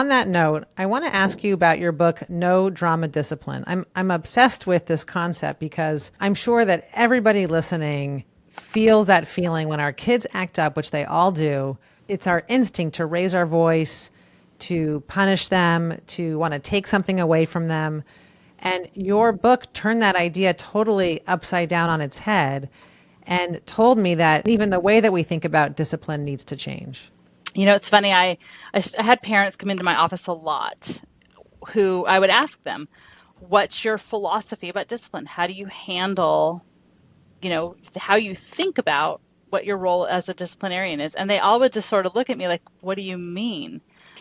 On that note, I want to ask you about your book, No Drama Discipline. I'm obsessed with this concept because I'm sure that everybody listening feels that feeling when our kids act up, which they all do. It's our instinct to raise our voice, to punish them, to want to take something away from them. And your book turned that idea totally upside down on its head and told me that even the way that we think about discipline needs to change. You know, it's funny. I had parents come into my office a lot who I would ask them, what's your philosophy about discipline? How do you handle, how you think about what your role as a disciplinarian is? And they all would just sort of look at me like, what do you mean?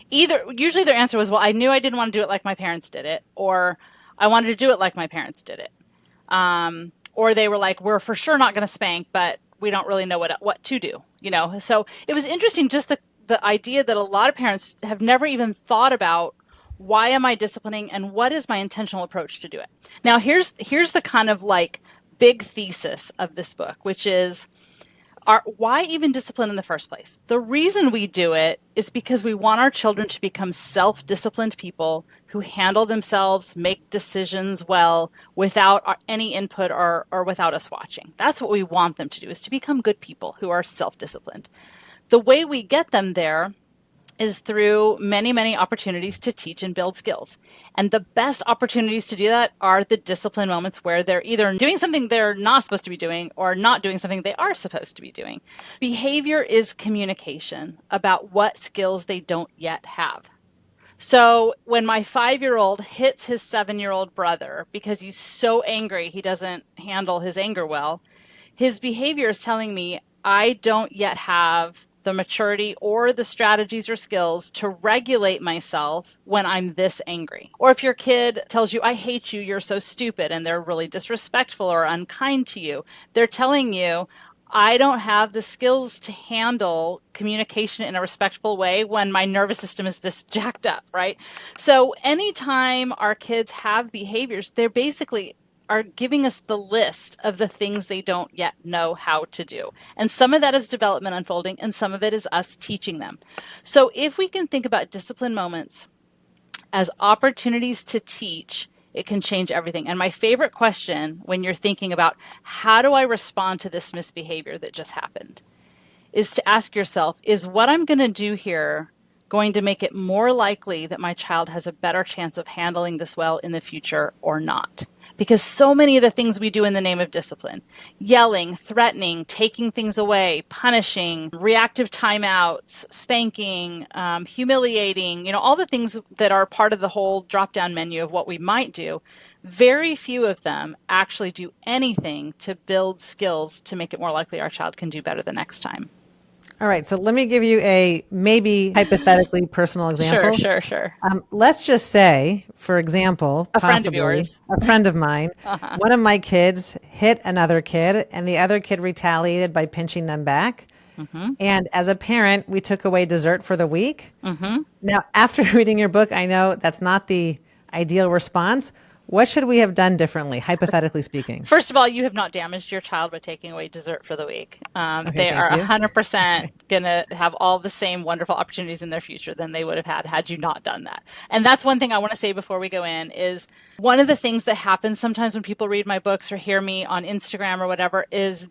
Usually their answer was, well, I knew I didn't want to do it like my parents did it, or I wanted to do it like my parents did it. Or they were like, we're for sure not going to spank, but we don't really know what to do, So it was interesting, just the idea that a lot of parents have never even thought about, why am I disciplining and what is my intentional approach to do it? Now, here's the kind of like big thesis of this book, which is, why even discipline in the first place? The reason we do it is because we want our children to become self-disciplined people who handle themselves, make decisions well without any input or without us watching. That's what we want them to do, is to become good people who are self-disciplined. The way we get them there is through many, many opportunities to teach and build skills. And the best opportunities to do that are the discipline moments where they're either doing something they're not supposed to be doing or not doing something they are supposed to be doing. Behavior is communication about what skills they don't yet have. So when my 5-year-old hits his 7-year-old brother because he's so angry he doesn't handle his anger well, his behavior is telling me I don't yet have the maturity or the strategies or skills to regulate myself when I'm this angry. Or if your kid tells you, I hate you, you're so stupid, and they're really disrespectful or unkind to you, they're telling you, I don't have the skills to handle communication in a respectful way when my nervous system is this jacked up, right? So anytime our kids have behaviors, they're basically are giving us the list of the things they don't yet know how to do. And some of that is development unfolding, and some of it is us teaching them. So if we can think about discipline moments as opportunities to teach, it can change everything. And my favorite question when you're thinking about how do I respond to this misbehavior that just happened is to ask yourself, is what I'm going to do here going to make it more likely that my child has a better chance of handling this well in the future or not? Because so many of the things we do in the name of discipline, yelling, threatening, taking things away, punishing, reactive timeouts, spanking, humiliating, all the things that are part of the whole drop-down menu of what we might do, very few of them actually do anything to build skills to make it more likely our child can do better the next time. All right, so let me give you a maybe hypothetically personal Sure, example. sure. Let's just say, for example, A friend of possibly yours. a friend of mine, Uh-huh. one of my kids hit another kid, and the other kid retaliated by pinching them back. Mm-hmm. And as a parent, we took away dessert for the week. Mm-hmm. Now, after reading your book, I know that's not the ideal response. What should we have done differently, hypothetically speaking? First of all, you have not damaged your child by taking away dessert for the week. Okay, They are thank you. 100% Okay. going to have all the same wonderful opportunities in their future than they would have had you not done that. And that's one thing I want to say before we go in is one of the things that happens sometimes when people read my books or hear me on Instagram or whatever is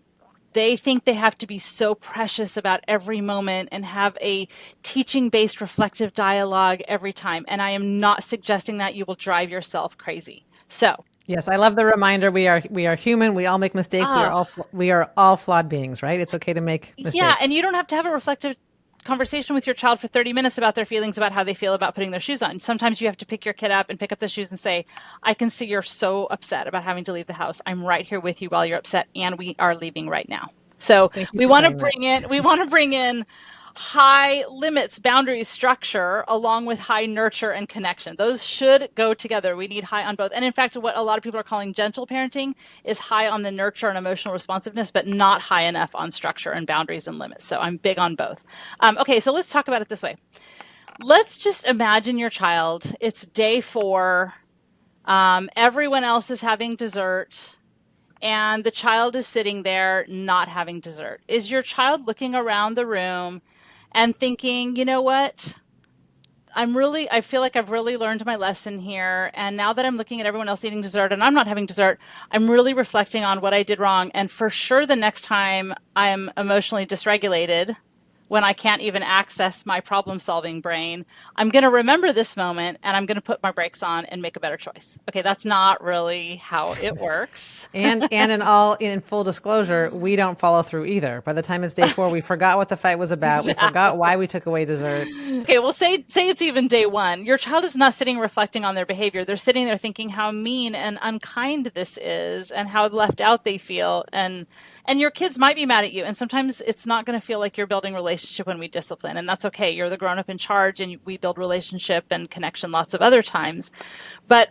they think they have to be so precious about every moment and have a teaching-based reflective dialogue every time. And I am not suggesting that. You will drive yourself crazy. So Yes, I love the reminder. We are human. We all make mistakes. Oh, We are all flawed beings, right? It's okay to make yeah, and mistakes. you don't have to have a reflective conversation with your child for 30 minutes about their feelings about how they feel about putting their shoes on. Sometimes you have to pick your kid up and pick up the shoes and say, I can see you're so upset about having to leave the house. I'm right here with you while you're upset, and we are leaving right now. So Thank you we for want to saying that. bring in high limits, boundaries, structure, along with high nurture and connection. Those should go together. We need high on both. And in fact, what a lot of people are calling gentle parenting is high on the nurture and emotional responsiveness, but not high enough on structure and boundaries and limits. So I'm big on both. Okay, so let's talk about it this way. Let's just imagine your child. It's day 4. Everyone else is having dessert. And the child is sitting there not having dessert. Is your child looking around the room and thinking, you know what? I feel like I've really learned my lesson here. And now that I'm looking at everyone else eating dessert and I'm not having dessert, I'm really reflecting on what I did wrong. And for sure, the next time I'm emotionally dysregulated, when I can't even access my problem solving brain, I'm going to remember this moment and I'm going to put my brakes on and make a better choice. Okay, that's not really how it works. And in full disclosure, we don't follow through either. By the time it's day 4, we forgot what the fight was about. We forgot Exactly. why we took away dessert. Okay, well, say it's even day one. Your child is not sitting reflecting on their behavior. They're sitting there thinking how mean and unkind this is, and how left out they feel. And your kids might be mad at you. And sometimes it's not going to feel like you're building relationship when we discipline, and that's okay. You're the grown up in charge, and we build relationship and connection lots of other times. But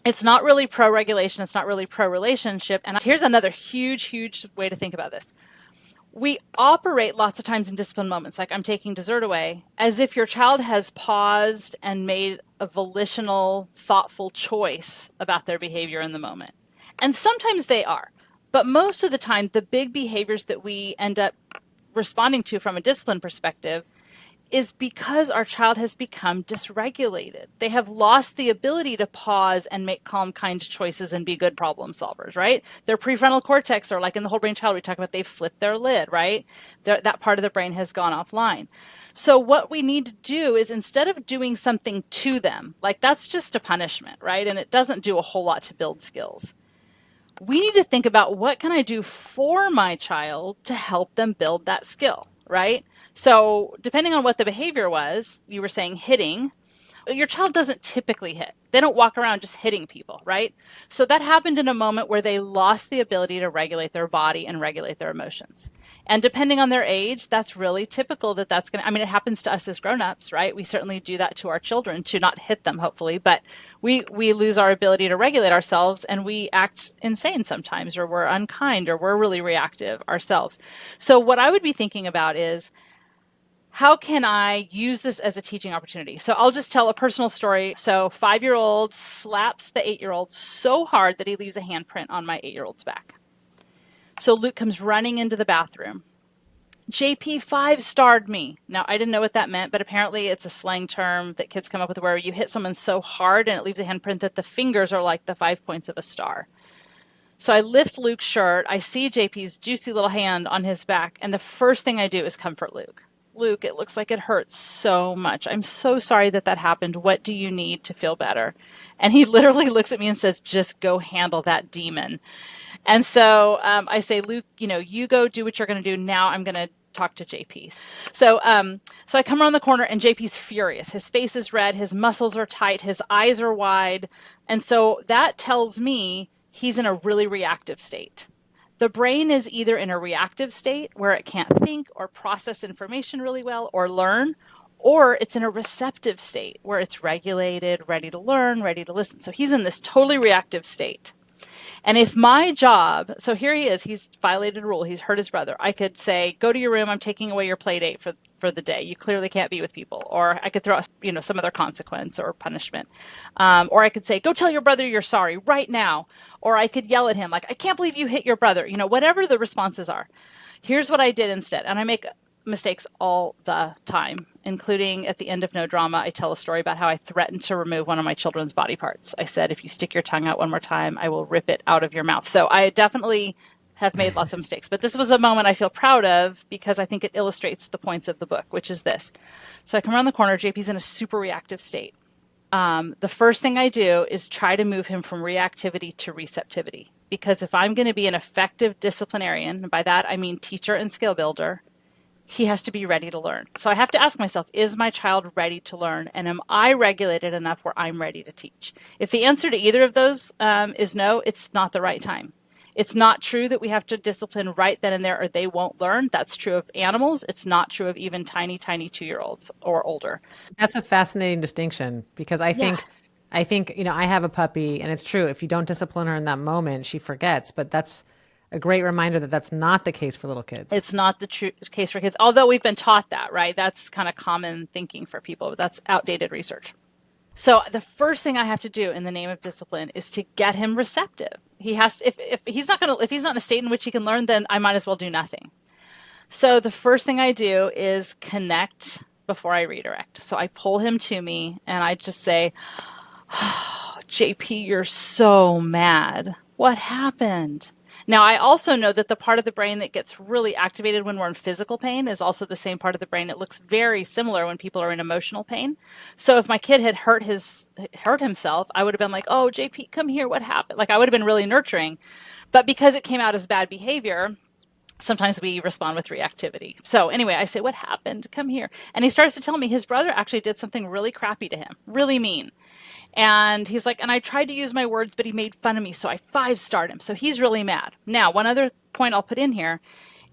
it's not really pro regulation. It's not really pro relationship. And here's another huge way to think about this. We operate lots of times in discipline moments, like I'm taking dessert away, as if your child has paused and made a volitional, thoughtful choice about their behavior in the moment. And sometimes they are. But most of the time, the big behaviors that we end up responding to from a discipline perspective is because our child has become dysregulated. They have lost the ability to pause and make calm, kind choices and be good problem solvers, right? Their prefrontal cortex, or like in the whole brain child, we talk about they've flipped their lid, right? That part of the brain has gone offline. So what we need to do is, instead of doing something to them, like that's just a punishment, right? And it doesn't do a whole lot to build skills. We need to think about, what can I do for my child to help them build that skill, right? So depending on what the behavior was, you were saying hitting, your child doesn't typically hit. They don't walk around just hitting people, right? So that happened in a moment where they lost the ability to regulate their body and regulate their emotions. And depending on their age, that's really typical that's going to, I mean, it happens to us as grown-ups, right? We certainly do that to our children, to not hit them, hopefully, but we lose our ability to regulate ourselves, and we act insane sometimes, or we're unkind, or we're really reactive ourselves. So what I would be thinking about is, how can I use this as a teaching opportunity? So I'll just tell a personal story. So 5-year-old slaps the 8-year-old so hard that he leaves a handprint on my 8-year-old's back. So Luke comes running into the bathroom. JP 5-starred me. Now, I didn't know what that meant, but apparently it's a slang term that kids come up with, where you hit someone so hard and it leaves a handprint that the fingers are like the 5 points of a star. So I lift Luke's shirt. I see JP's juicy little hand on his back. And the first thing I do is comfort Luke. Luke, it looks like it hurts so much. I'm so sorry that happened. What do you need to feel better? And he literally looks at me and says, just go handle that demon. And so I say, Luke, you go do what you're going to do. Now I'm going to talk to JP. So I come around the corner, and JP's furious. His face is red. His muscles are tight. His eyes are wide. And so that tells me he's in a really reactive state. The brain is either in a reactive state where it can't think or process information really well or learn, or it's in a receptive state where it's regulated, ready to learn, ready to listen. So he's in this totally reactive state. And if my job, so here he is, he's violated a rule, he's hurt his brother. I could say, go to your room, I'm taking away your play date for the day. You clearly can't be with people. Or I could throw out, some other consequence or punishment. Or I could say, go tell your brother you're sorry right now. Or I could yell at him, like, I can't believe you hit your brother. Whatever the responses are. Here's what I did instead. And I make mistakes all the time, including at the end of No Drama. I tell a story about how I threatened to remove one of my children's body parts. I said, if you stick your tongue out one more time, I will rip it out of your mouth. So I definitely have made lots of mistakes, but this was a moment I feel proud of, because I think it illustrates the points of the book, which is this. So I come around the corner, JP's in a super reactive state. The first thing I do is try to move him from reactivity to receptivity, because if I'm going to be an effective disciplinarian, and by that I mean teacher and skill builder, he has to be ready to learn. So I have to ask myself, is my child ready to learn? And am I regulated enough where I'm ready to teach? If the answer to either of those is no, it's not the right time. It's not true that we have to discipline right then and there or they won't learn. That's true of animals. It's not true of even tiny 2-year-olds or older. That's a fascinating distinction, because I think, I have a puppy, and it's true. If you don't discipline her in that moment, she forgets. But that's a great reminder that that's not the case for little kids. It's not the true case for kids, although we've been taught that, right? That's kind of common thinking for people, but that's outdated research. So the first thing I have to do in the name of discipline is to get him receptive. He has to, if he's not in a state in which he can learn, then I might as well do nothing. So the first thing I do is connect before I redirect. So I pull him to me and I just say, oh, JP, you're so mad. What happened? Now, I also know that the part of the brain that gets really activated when we're in physical pain is also the same part of the brain. It looks very similar when people are in emotional pain. So if my kid had hurt himself, I would have been like, "Oh, JP, come here. What happened?" Like I would have been really nurturing. But because it came out as bad behavior, sometimes we respond with reactivity. So anyway, I say, "What happened? Come here." And he starts to tell me his brother actually did something really crappy to him, really mean. And he's like, and I tried to use my words, but he made fun of me. So I 5-starred him. So he's really mad. Now, one other point I'll put in here.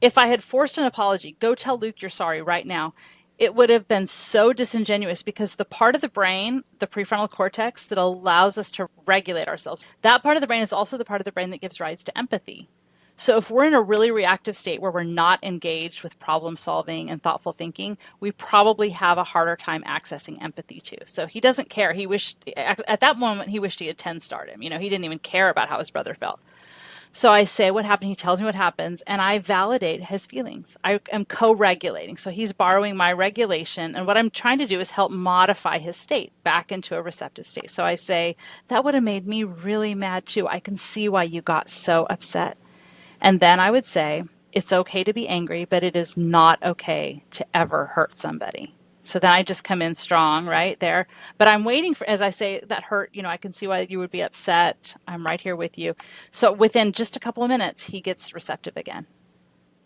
If I had forced an apology, go tell Luke you're sorry right now, it would have been so disingenuous because the part of the brain, the prefrontal cortex that allows us to regulate ourselves, that part of the brain is also the part of the brain that gives rise to empathy. So if we're in a really reactive state where we're not engaged with problem solving and thoughtful thinking, we probably have a harder time accessing empathy too. So he doesn't care. He wished at that moment he wished he had 10-starred him. He didn't even care about how his brother felt. So I say what happened. He tells me what happens, and I validate his feelings. I am co-regulating. So he's borrowing my regulation, and what I'm trying to do is help modify his state back into a receptive state. So I say, that would have made me really mad too. I can see why you got so upset. And then I would say, it's okay to be angry, but it is not okay to ever hurt somebody. So then I just come in strong right there. But I'm waiting for, as I say, that hurt, I can see why you would be upset. I'm right here with you. So within just a couple of minutes, he gets receptive again.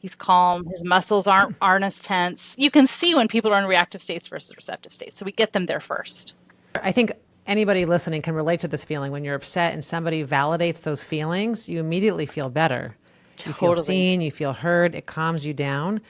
He's calm. His muscles aren't as tense. You can see when people are in reactive states versus receptive states. So we get them there first. I think anybody listening can relate to this feeling. When you're upset and somebody validates those feelings, you immediately feel better. You feel Totally. seen, you feel heard, it calms you down.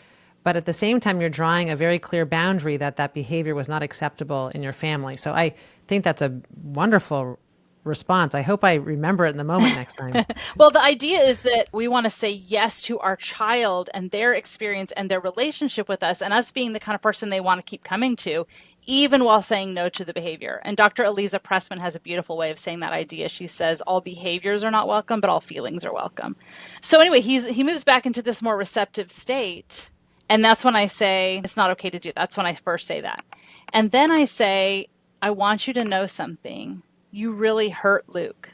But at the same time, you're drawing a very clear boundary that behavior was not acceptable in your family. So I think that's a wonderful response. I hope I remember it in the moment next time. Well, the idea is that we want to say yes to our child and their experience and their relationship with us and us being the kind of person they want to keep coming to, even while saying no to the behavior. And Dr. Eliza Pressman has a beautiful way of saying that idea. She says, all behaviors are not welcome, but all feelings are welcome. So anyway, he moves back into this more receptive state. And that's when I say, it's not okay to do that. That's when I first say that. And then I say, I want you to know something. You really hurt Luke.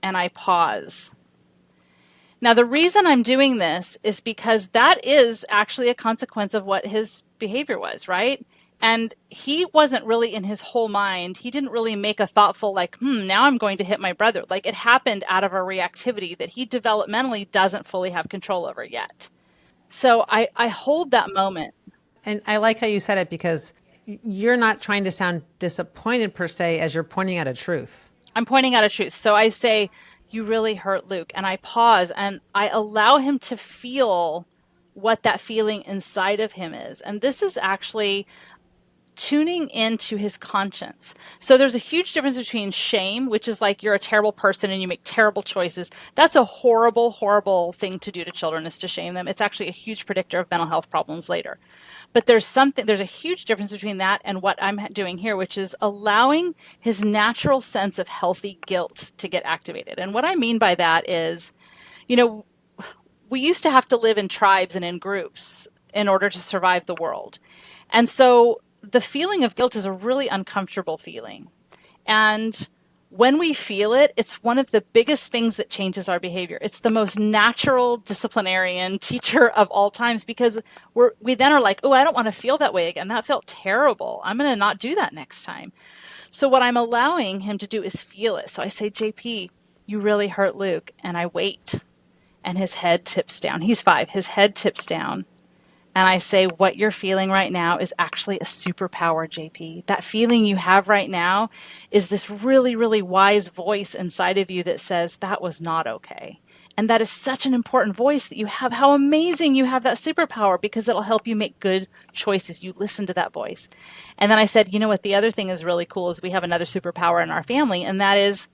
And I pause. Now, the reason I'm doing this is because that is actually a consequence of what his behavior was, right? And he wasn't really in his whole mind. He didn't really make a thoughtful, like, now I'm going to hit my brother. Like, it happened out of a reactivity that he developmentally doesn't fully have control over yet. So I hold that moment. And I like how you said it because you're not trying to sound disappointed per se as you're pointing out a truth. I'm pointing out a truth. So I say, you really hurt Luke. And I pause and I allow him to feel what that feeling inside of him is. And this is actually tuning into his conscience. So there's a huge difference between shame, which is like you're a terrible person and you make terrible choices. That's a horrible, horrible thing to do to children, is to shame them. It's actually a huge predictor of mental health problems later. But there's a huge difference between that and what I'm doing here, which is allowing his natural sense of healthy guilt to get activated. And what I mean by that is, we used to have to live in tribes and in groups in order to survive the world. And so the feeling of guilt is a really uncomfortable feeling. And when we feel it, it's one of the biggest things that changes our behavior. It's the most natural disciplinarian teacher of all times, because we then are like, oh, I don't want to feel that way again. That felt terrible. I'm going to not do that next time. So what I'm allowing him to do is feel it. So I say, JP, you really hurt Luke. And I wait. And his head tips down. He's 5. His head tips down. And I say, what you're feeling right now is actually a superpower, JP. That feeling you have right now is this really, really wise voice inside of you that says that was not okay. And that is such an important voice that you have. How amazing you have that superpower, because it'll help you make good choices. You listen to that voice. And then I said, you know what? The other thing is really cool is we have another superpower in our family, and that is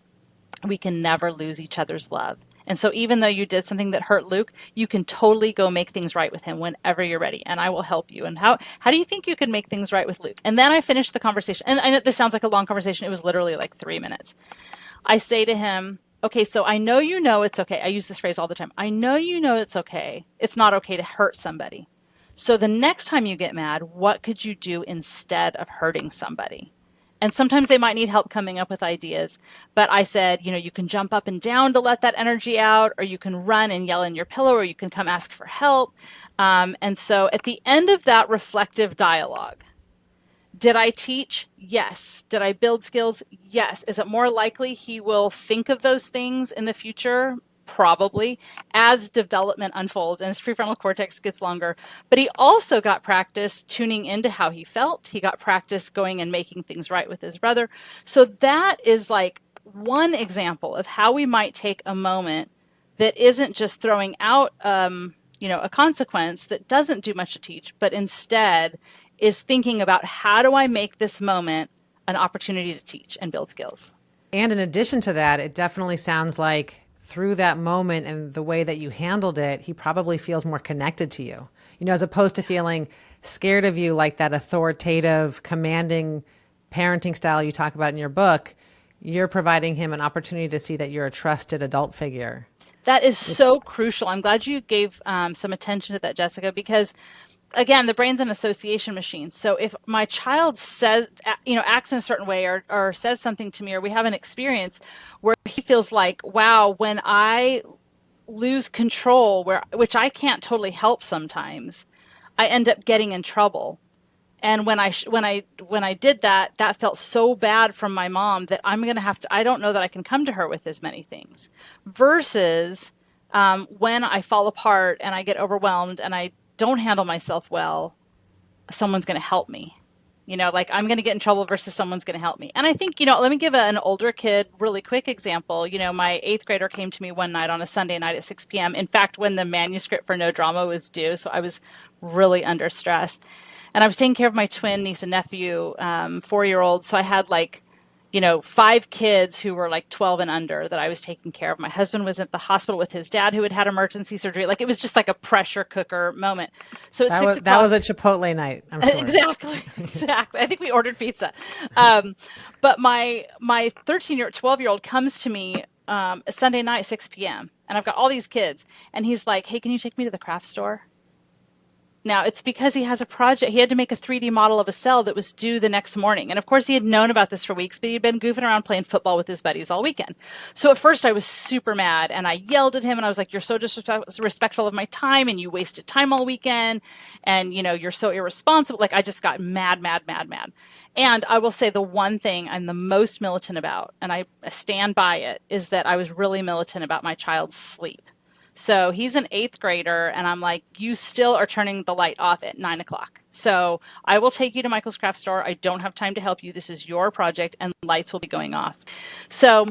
we can never lose each other's love. And so even though you did something that hurt Luke, you can totally go make things right with him whenever you're ready. And I will help you. And how do you think you could make things right with Luke? And then I finished the conversation. And I know this sounds like a long conversation. It was literally like 3 minutes. I say to him, okay, so I know you know it's okay. I use this phrase all the time. I know you know it's okay. It's not okay to hurt somebody. So the next time you get mad, what could you do instead of hurting somebody? And sometimes they might need help coming up with ideas. But I said, you can jump up and down to let that energy out, or you can run and yell in your pillow, or you can come ask for help. And so at the end of that reflective dialogue, did I teach? Yes. Did I build skills? Yes. Is it more likely he will think of those things in the future? Probably, as development unfolds and his prefrontal cortex gets longer. But he also got practice tuning into how he felt. He got practice going and making things right with his brother. So that is like one example of how we might take a moment that isn't just throwing out a consequence that doesn't do much to teach, but instead is thinking about, how do I make this moment an opportunity to teach and build skills? And in addition to that, it definitely sounds like through that moment and the way that you handled it, he probably feels more connected to you, as opposed to feeling scared of you, like that authoritative, commanding parenting style you talk about in your book. You're providing him an opportunity to see that you're a trusted adult figure. That is so crucial. I'm glad you gave some attention to that, Jessica, because again, the brain's an association machine. So if my child says, acts in a certain way, or says something to me, or we have an experience where he feels like, wow, when I lose control, which I can't totally help sometimes, I end up getting in trouble. And when I did that, that felt so bad from my mom that I'm going to have to, I don't know that I can come to her with as many things. Versus when I fall apart and I get overwhelmed and I don't handle myself well, someone's going to help me. Like I'm going to get in trouble versus someone's going to help me. And I think, let me give an older kid really quick example. My 8th grader came to me one night on a Sunday night at 6 p.m. In fact, when the manuscript for No Drama was due. So I was really under stress. And I was taking care of my twin niece and nephew, 4-year-old. So I had 5 kids who were 12 and under that I was taking care of. My husband was at the hospital with his dad who had had emergency surgery. It was just like a pressure cooker moment. So at 6 o'clock. That was a Chipotle night, I'm sure. Exactly. I think we ordered pizza. But my 12-year-old comes to me Sunday night, 6 p.m. And I've got all these kids. And he's like, hey, can you take me to the craft store? Now, it's because he has a project. He had to make a 3D model of a cell that was due the next morning. And of course, he had known about this for weeks, but he'd been goofing around playing football with his buddies all weekend. So at first, I was super mad and I yelled at him and I was like, you're so disrespectful of my time and you wasted time all weekend. And, you're so irresponsible. I just got mad. And I will say the one thing I'm the most militant about, and I stand by it, is that I was really militant about my child's sleep. So he's an 8th grader and I'm like, you still are turning the light off at 9 o'clock. So I will take you to Michael's craft store. I don't have time to help you. This is your project and lights will be going off. So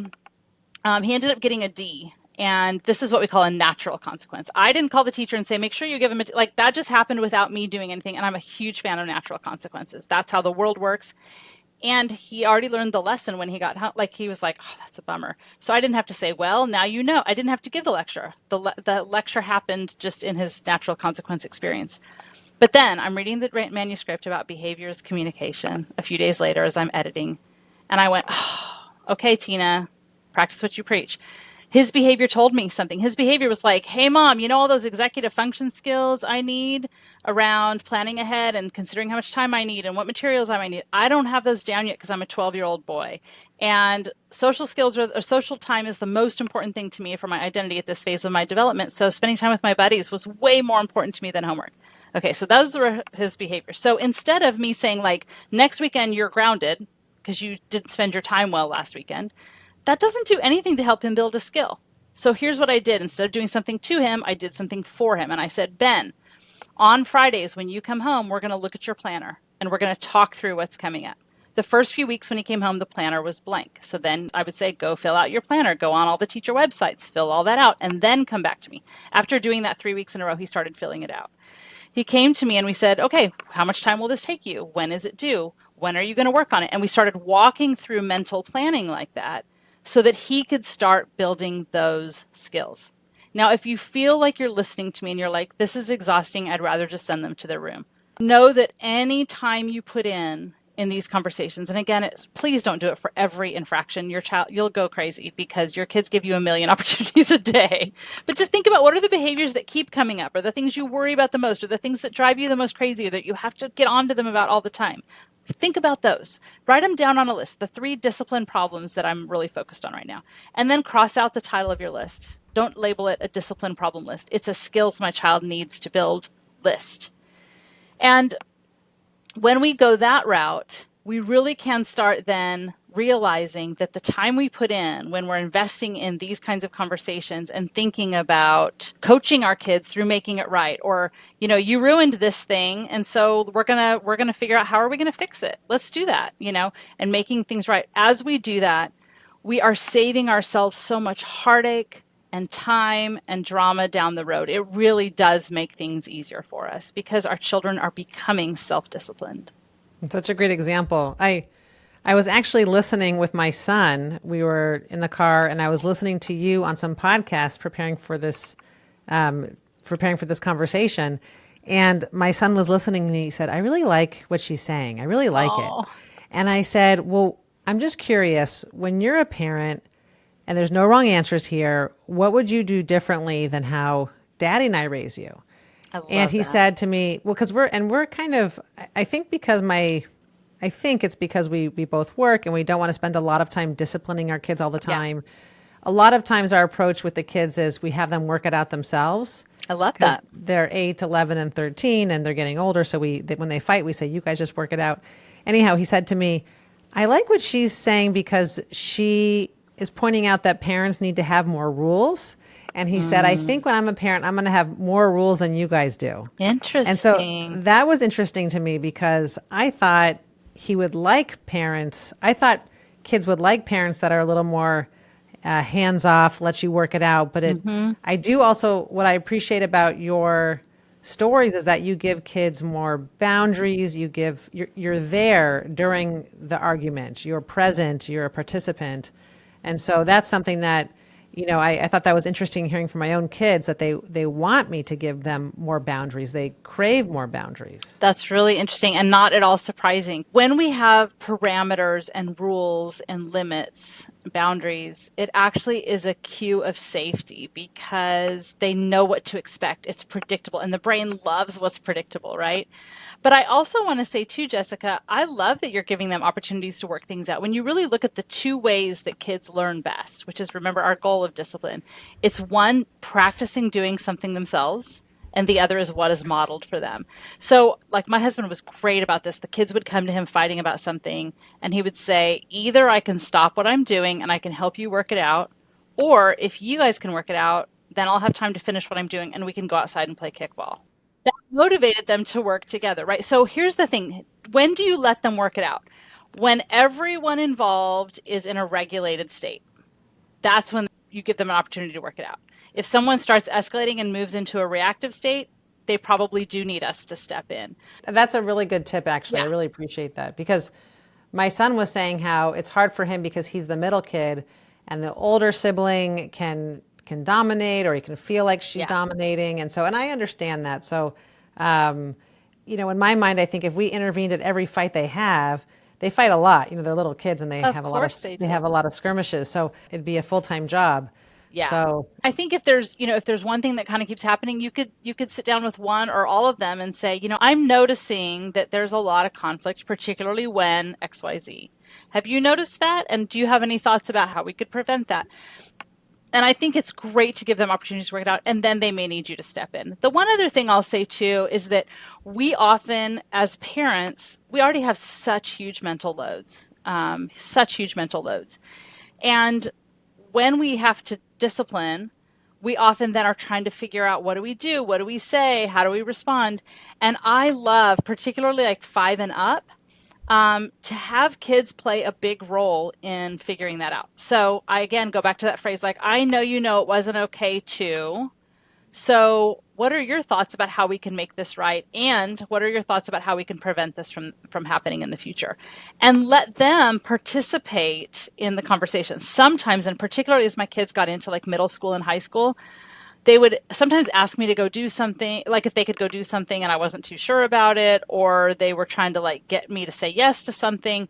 he ended up getting a D. And this is what we call a natural consequence. I didn't call the teacher and say, make sure you give him that just happened without me doing anything. And I'm a huge fan of natural consequences. That's how the world works. And he already learned the lesson when he got home. He was like, oh, that's a bummer. So I didn't have to say, well, now you know. I didn't have to give the lecture. The lecture happened just in his natural consequence experience. But then I'm reading the manuscript about behaviors communication a few days later as I'm editing. And I went, oh, okay, Tina, practice what you preach. His behavior told me something. His behavior was like, hey, Mom, all those executive function skills I need around planning ahead and considering how much time I need and what materials I might need. I don't have those down yet because I'm a 12-year-old boy. And social skills or social time is the most important thing to me for my identity at this phase of my development. So spending time with my buddies was way more important to me than homework. Okay, so those were his behavior. So instead of me saying next weekend you're grounded because you didn't spend your time well last weekend, that doesn't do anything to help him build a skill. So here's what I did. Instead of doing something to him, I did something for him. And I said, Ben, on Fridays when you come home, we're going to look at your planner and we're going to talk through what's coming up. The first few weeks when he came home, the planner was blank. So then I would say, go fill out your planner, go on all the teacher websites, fill all that out, and then come back to me. After doing that 3 weeks in a row, he started filling it out. He came to me and we said, okay, how much time will this take you? When is it due? When are you going to work on it? And we started walking through mental planning like that, so that he could start building those skills. Now, if you feel like you're listening to me and you're like, this is exhausting, I'd rather just send them to their room. Know that any time you put in in these conversations. And again, please don't do it for every infraction. You'll go crazy because your kids give you a million opportunities a day. But just think about, what are the behaviors that keep coming up, or the things you worry about the most, or the things that drive you the most crazy, or that you have to get onto them about all the time. Think about those. Write them down on a list, the 3 discipline problems that I'm really focused on right now. And then cross out the title of your list. Don't label it a discipline problem list. It's a skills my child needs to build list. And when we go that route, we really can start then realizing that the time we put in when we're investing in these kinds of conversations and thinking about coaching our kids through making it right, or, you ruined this thing, and so we're going to figure out, how are we going to fix it? Let's do that, and making things right. As we do that, we are saving ourselves so much heartache and time and drama down the road. It really does make things easier for us because our children are becoming self-disciplined. Such a great example. I was actually listening with my son. We were in the car, and I was listening to you on some podcasts preparing for this conversation. And my son was listening, and he said, "I really like what she's saying. I really like it." And I said, "Well, I'm just curious, when you're a parent, and there's no wrong answers here, what would you do differently than how Daddy and I raise you?" And he said to me, well, because we're kind of, I think it's because we both work and we don't want to spend a lot of time disciplining our kids all the time. Yeah. A lot of times our approach with the kids is we have them work it out themselves. I love that. They're 8, 11, and 13, and they're getting older. So when they fight, we say, you guys just work it out. Anyhow, he said to me, I like what she's saying because she is pointing out that parents need to have more rules. And he said, I think when I'm a parent, I'm going to have more rules than you guys do. Interesting. And so that was interesting to me because I thought he would like parents. I thought kids would like parents that are a little more hands off, let you work it out. But I do also, what I appreciate about your stories is that you give kids more boundaries. You're there during the argument. You're present. You're a participant. And so that's something that, I thought that was interesting hearing from my own kids, that they want me to give them more boundaries. They crave more boundaries. That's really interesting and not at all surprising. When we have parameters and rules and limits, boundaries, it actually is a cue of safety because they know what to expect. It's predictable, and the brain loves what's predictable, right? But I also want to say too, Jessica, I love that you're giving them opportunities to work things out. When you really look at the 2 ways that kids learn best, which is, remember, our goal of discipline, it's one, practicing doing something themselves, and the other is what is modeled for them. So like my husband was great about this. The kids would come to him fighting about something, and he would say, either I can stop what I'm doing and I can help you work it out, or if you guys can work it out, then I'll have time to finish what I'm doing and we can go outside and play kickball. That motivated them to work together, right? So here's the thing. When do you let them work it out? When everyone involved is in a regulated state. That's when you give them an opportunity to work it out. If someone starts escalating and moves into a reactive state, they probably do need us to step in. That's a really good tip, actually. Yeah. I really appreciate that because my son was saying how it's hard for him because he's the middle kid and the older sibling can dominate, or he can feel like she's dominating. And I understand that. So, in my mind, I think if we intervened at every fight they fight a lot. They're little kids and they have a lot of skirmishes. So it'd be a full-time job. Yeah. So I think if there's one thing that kind of keeps happening, you could sit down with one or all of them and say, I'm noticing that there's a lot of conflict, particularly when XYZ. Have you noticed that? And do you have any thoughts about how we could prevent that? And I think it's great to give them opportunities to work it out, and then they may need you to step in. The one other thing I'll say too is that we often, as parents, we already have such huge mental loads. And when we have to discipline, we often then are trying to figure out, what do we do? What do we say? How do we respond? And I love, particularly like 5 and up, to have kids play a big role in figuring that out. So I, again, go back to that phrase, like, I know it wasn't okay to. So what are your thoughts about how we can make this right? And what are your thoughts about how we can prevent this from happening in the future? And let them participate in the conversation. Sometimes, and particularly as my kids got into like middle school and high school, they would sometimes ask me to go do something, like if they could go do something and I wasn't too sure about it, or they were trying to like get me to say yes to something,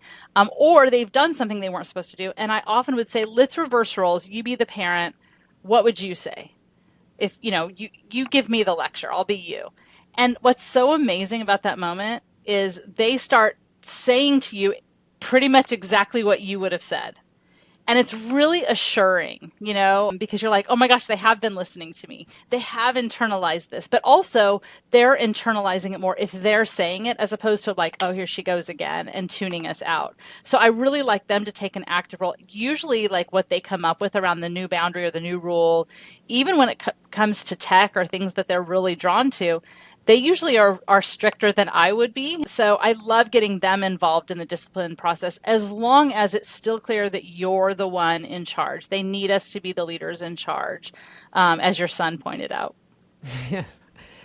or they've done something they weren't supposed to do. And I often would say, let's reverse roles. You be the parent. What would you say? If, you give me the lecture, I'll be you. And what's so amazing about that moment is they start saying to you pretty much exactly what you would have said. And it's really assuring, because you're like, oh my gosh, they have been listening to me. They have internalized this, but also they're internalizing it more if they're saying it as opposed to like, oh, here she goes again and tuning us out. So I really like them to take an active role. Usually like what they come up with around the new boundary or the new rule, even when it comes to tech or things that they're really drawn to, they usually are stricter than I would be. So I love getting them involved in the discipline process as long as it's still clear that you're the one in charge. They need us to be the leaders in charge, as your son pointed out. Yes.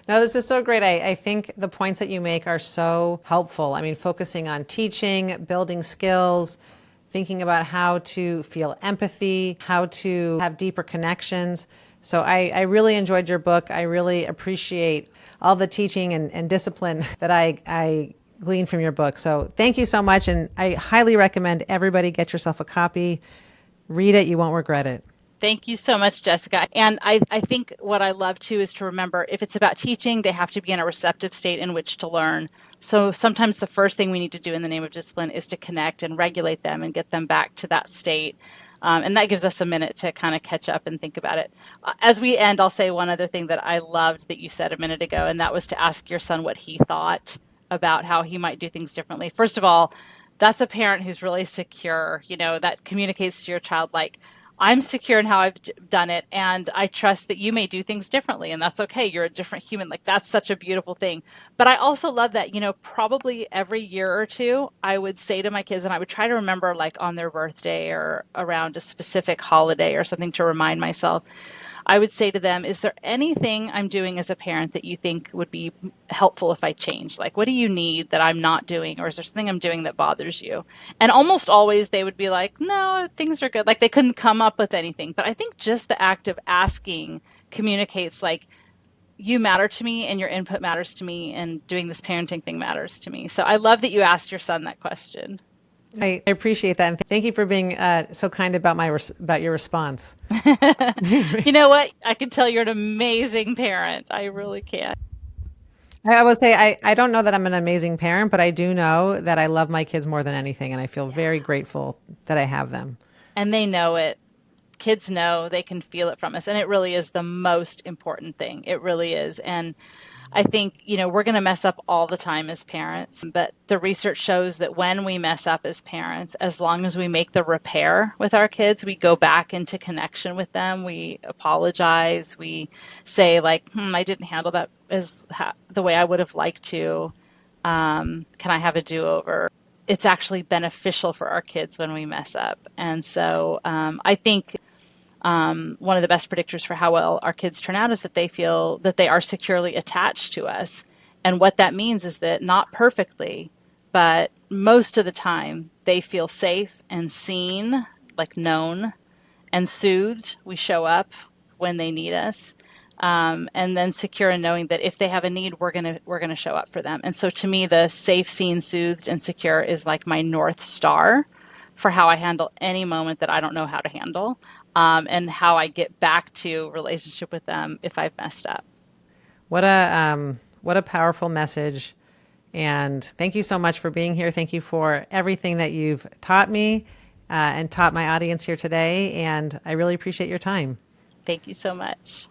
No, this is so great. I think the points that you make are so helpful. I mean, focusing on teaching, building skills, thinking about how to feel empathy, how to have deeper connections. So I really enjoyed your book. I really appreciate all the teaching and discipline that I gleaned from your book. So thank you so much. And I highly recommend everybody get yourself a copy. Read it. You won't regret it. Thank you so much, Jessica. And I think what I love too is to remember if it's about teaching, they have to be in a receptive state in which to learn. So sometimes the first thing we need to do in the name of discipline is to connect and regulate them and get them back to that state. And that gives us a minute to kind of catch up and think about it. As we end, I'll say one other thing that I loved that you said a minute ago, and that was to ask your son what he thought about how he might do things differently. First of all, that's a parent who's really secure, that communicates to your child like, I'm secure in how I've done it, and I trust that you may do things differently, and that's okay. You're a different human. Like, that's such a beautiful thing. But I also love that, probably every year or two, I would say to my kids, and I would try to remember like on their birthday or around a specific holiday or something to remind myself. I would say to them, is there anything I'm doing as a parent that you think would be helpful if I change? Like, what do you need that I'm not doing? Or is there something I'm doing that bothers you? And almost always they would be like, no, things are good. Like they couldn't come up with anything. But I think just the act of asking communicates like, you matter to me and your input matters to me and doing this parenting thing matters to me. So I love that you asked your son that question. I appreciate that. And thank you for being so kind about about your response. You know what? I can tell you're an amazing parent. I really can. I would say I don't know that I'm an amazing parent, but I do know that I love my kids more than anything. And I feel very grateful that I have them. And they know it. Kids know, they can feel it from us. And it really is the most important thing. It really is. And I think, we're going to mess up all the time as parents, but the research shows that when we mess up as parents, as long as we make the repair with our kids, we go back into connection with them, we apologize, we say like, I didn't handle that the way I would have liked to. Can I have a do-over? It's actually beneficial for our kids when we mess up. And so I think one of the best predictors for how well our kids turn out is that they feel that they are securely attached to us. And what that means is that not perfectly, but most of the time they feel safe and seen, like known and soothed. We show up when they need us. And then secure in knowing that if they have a need, we're gonna show up for them. And so to me, the safe, seen, soothed, and secure is like my North Star for how I handle any moment that I don't know how to handle, and how I get back to relationship with them if I've messed up. What a powerful message. And thank you so much for being here. Thank you for everything that you've taught me and taught my audience here today. And I really appreciate your time. Thank you so much.